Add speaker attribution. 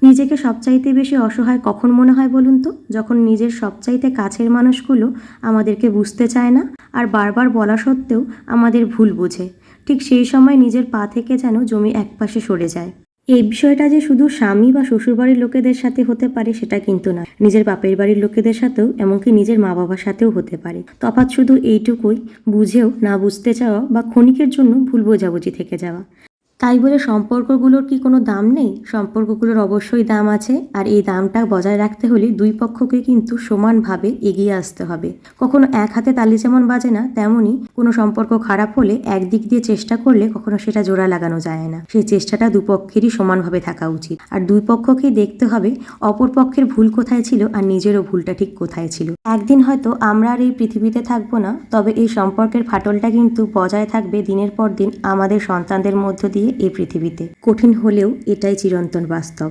Speaker 1: নিজেকে সবচাইতে বেশি অসহায় কখন মনে হয় বলুন তো? যখন নিজের সবচাইতে কাছের মানুষগুলো আমাদেরকে বুঝতে চায় না আর বারবার বলা সত্ত্বেও আমাদের ভুল বোঝে। ঠিক সেই সময় নিজের পা থেকে যেন জমি একপাশে সরে যায়। এই বিষয়টা যে শুধু স্বামী বা শ্বশুরবাড়ির লোকেদের সাথে হতে পারে সেটা কিন্তু না, নিজের বাপের বাড়ির লোকেদের সাথেও, এমনকি নিজের মা বাবার সাথেও হতে পারে। তফাৎ শুধু এইটুকুই, বুঝেও না বুঝতে চাওয়া বা ক্ষণিকের জন্য ভুল বোঝাবুঝি থেকে যাওয়া। তাই বলে সম্পর্কগুলোর কি কোনো দাম নেই? সম্পর্কগুলোর অবশ্যই দাম আছে, আর এই দামটা বজায় রাখতে হলে দুই পক্ষকে কিন্তু সমানভাবে এগিয়ে আসতে হবে। কখনো এক হাতে তালি যেমন বাজে না, তেমনই কোনো সম্পর্ক খারাপ হলে একদিক দিয়ে চেষ্টা করলে কখনো সেটা জোড়া লাগানো যায় না। সেই চেষ্টাটা দুপক্ষেরই সমানভাবে থাকা উচিত, আর দুই পক্ষকেই দেখতে হবে অপর পক্ষের ভুল কোথায় ছিল আর নিজেরও ভুলটা ঠিক কোথায় ছিল। একদিন হয়তো আমরা আর এই পৃথিবীতে থাকবো না, তবে এই সম্পর্কের ফাটলটা কিন্তু বজায় থাকবে দিনের পর দিন আমাদের সন্তানদের মধ্য দিয়ে এই পৃথিবীতে। কঠিন হলেও এটাই চিরন্তন বাস্তব।